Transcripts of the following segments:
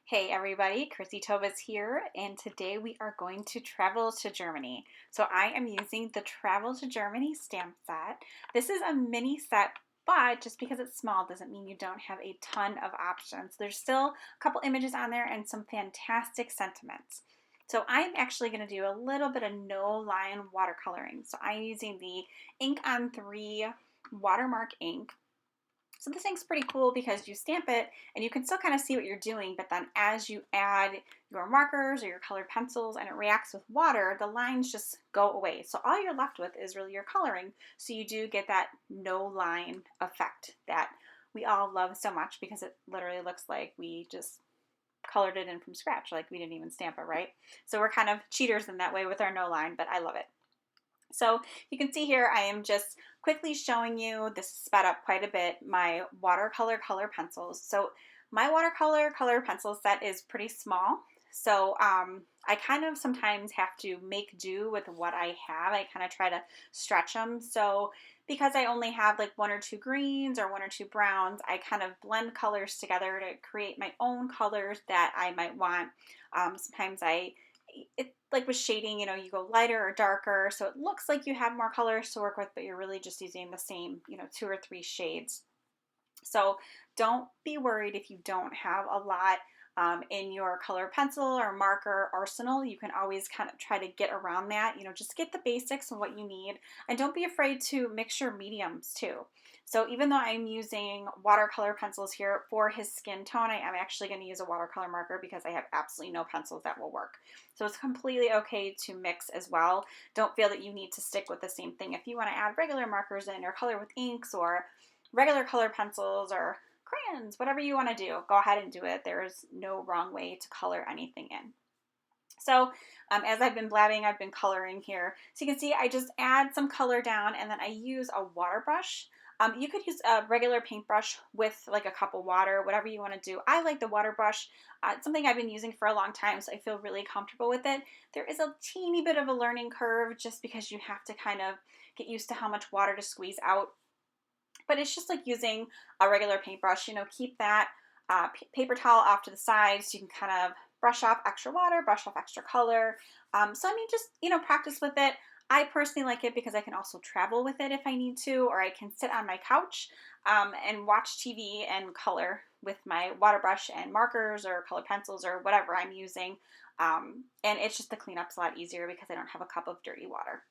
Hey everybody, Chrissy Tova's here, and today we are going to travel to Germany. So I am using the Travel to Germany stamp set. This is a mini set, but just because it's small doesn't mean you don't have a ton of options. There's still a couple images on there and some fantastic sentiments. So I'm actually going to do a little bit of no line watercoloring. So I'm using the Ink on 3 watermark ink. So this thing's pretty cool because you stamp it and you can still kind of see what you're doing, but then as you add your markers or your colored pencils and it reacts with water, the lines just go away. So all you're left with is really your coloring. So you do get that no line effect that we all love so much because it literally looks like we just colored it in from scratch, like we didn't even stamp it, right? So we're kind of cheaters in that way with our no line, but I love it. So you can see here, I am just quickly showing you, this is sped up quite a bit, my watercolor color pencils. So my watercolor color pencil set is pretty small. So I kind of sometimes have to make do with what I have. I kind of try to stretch them. So because I only have like 1 or 2 greens or 1 or 2 browns, I kind of blend colors together to create my own colors that I might want. Sometimes it like with shading, you go lighter or darker, so it looks like you have more colors to work with, but you're really just using the same, 2 or 3 shades. So don't be worried if you don't have a lot in your color pencil or marker arsenal. You can always kind of try to get around that, just get the basics of what you need, and don't be afraid to mix your mediums too. So even though I'm using watercolor pencils here for his skin tone, I am actually going to use a watercolor marker because I have absolutely no pencils that will work. So it's completely okay to mix as well. Don't feel that you need to stick with the same thing. If you want to add regular markers in or color with inks or regular color pencils or crayons, whatever you want to do, go ahead and do it. There's no wrong way to color anything in. So as I've been blabbing, I've been coloring here. So you can see I just add some color down and then I use a water brush. You could use a regular paintbrush with like a cup of water, whatever you want to do. I like the water brush. It's something I've been using for a long time, so I feel really comfortable with it. There is a teeny bit of a learning curve just because you have to kind of get used to how much water to squeeze out, but it's just like using a regular paintbrush. Keep that paper towel off to the side so you can kind of brush off extra water, brush off extra color. So I mean, just, practice with it. I personally like it because I can also travel with it if I need to, or I can sit on my couch and watch TV and color with my water brush and markers or color pencils or whatever I'm using. And it's just the cleanup's a lot easier because I don't have a cup of dirty water.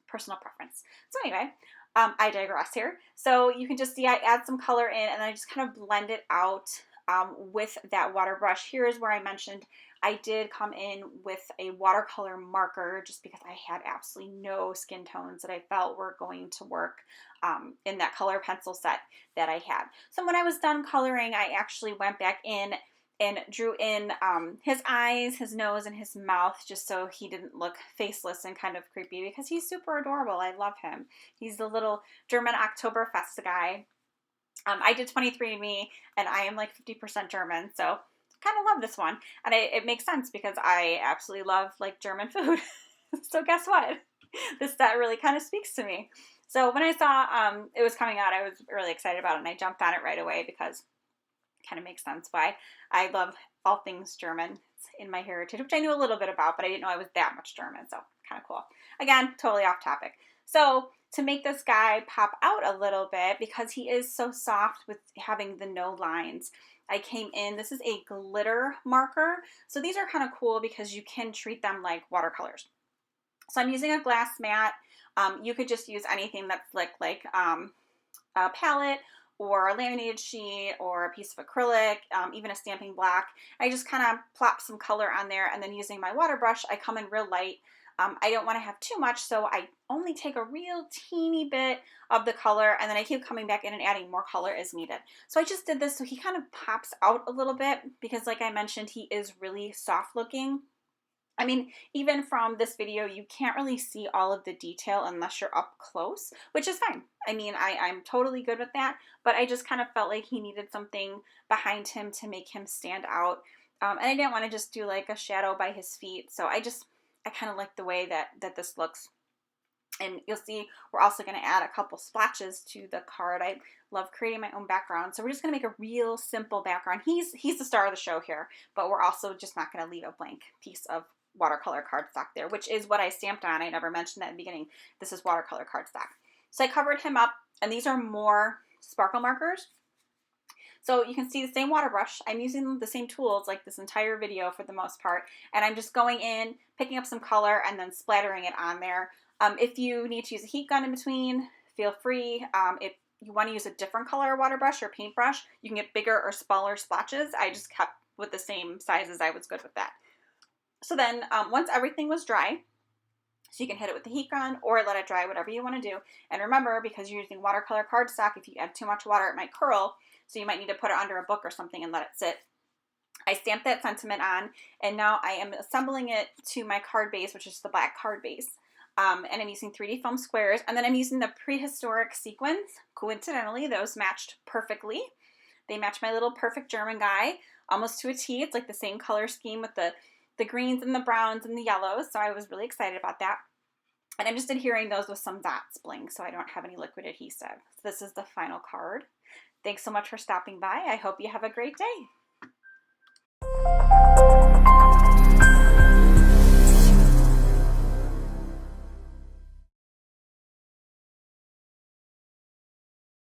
Personal preference. So anyway, I digress here. So you can just see I add some color in and then I just kind of blend it out with that water brush. Here is where I mentioned I did come in with a watercolor marker just because I had absolutely no skin tones that I felt were going to work in that color pencil set that I had. So when I was done coloring, I actually went back in and drew in his eyes, his nose, and his mouth just so he didn't look faceless and kind of creepy because he's super adorable. I love him. He's the little German Oktoberfest guy. I did 23andMe and I am like 50% German, so kind of love this one. And it makes sense because I absolutely love like German food. So guess what? This set really kind of speaks to me. So when I saw it was coming out, I was really excited about it and I jumped on it right away because kind of makes sense why I love all things German. It's in my heritage, which I knew a little bit about, but I didn't know I was that much German, so kind of cool. Again, totally off topic. So to make this guy pop out a little bit, because he is so soft with having the no lines, I came in, this is a glitter marker. So these are kind of cool because you can treat them like watercolors. So I'm using a glass mat. You could just use anything that's like a palette or a laminated sheet or a piece of acrylic, even a stamping block. I just kind of plop some color on there and then using my water brush, I come in real light. I don't want to have too much, so I only take a real teeny bit of the color and then I keep coming back in and adding more color as needed. So I just did this so he kind of pops out a little bit because like I mentioned, he is really soft looking. I mean, even from this video, you can't really see all of the detail unless you're up close, which is fine. I mean, I'm totally good with that, but I just kind of felt like he needed something behind him to make him stand out. And I didn't want to just do like a shadow by his feet. So I kind of like the way that this looks. And you'll see we're also going to add a couple splotches to the card. I love creating my own background. So we're just going to make a real simple background. He's the star of the show here, but we're also just not going to leave a blank piece of watercolor cardstock there, which is what I stamped on. I never mentioned that in the beginning. This is watercolor cardstock. So I covered him up, and these are more sparkle markers. So you can see the same water brush. I'm using the same tools like this entire video for the most part, and I'm just going in, picking up some color, and then splattering it on there. If you need to use a heat gun in between, feel free. If you want to use a different color water brush or paintbrush, you can get bigger or smaller splotches. I just kept with the same sizes. I was good with that. So then once everything was dry, so you can hit it with the heat gun or let it dry, whatever you want to do. And remember, because you're using watercolor cardstock, if you add too much water, it might curl. So you might need to put it under a book or something and let it sit. I stamped that sentiment on, and now I am assembling it to my card base, which is the black card base. And I'm using 3D foam squares, and then I'm using the prehistoric sequins. Coincidentally, those matched perfectly. They match my little perfect German guy almost to a T. It's like the same color scheme with the greens and the browns and the yellows, so I was really excited about that. And I'm just adhering those with some dots bling so I don't have any liquid adhesive. So this is the final card. Thanks so much for stopping by. I hope you have a great day.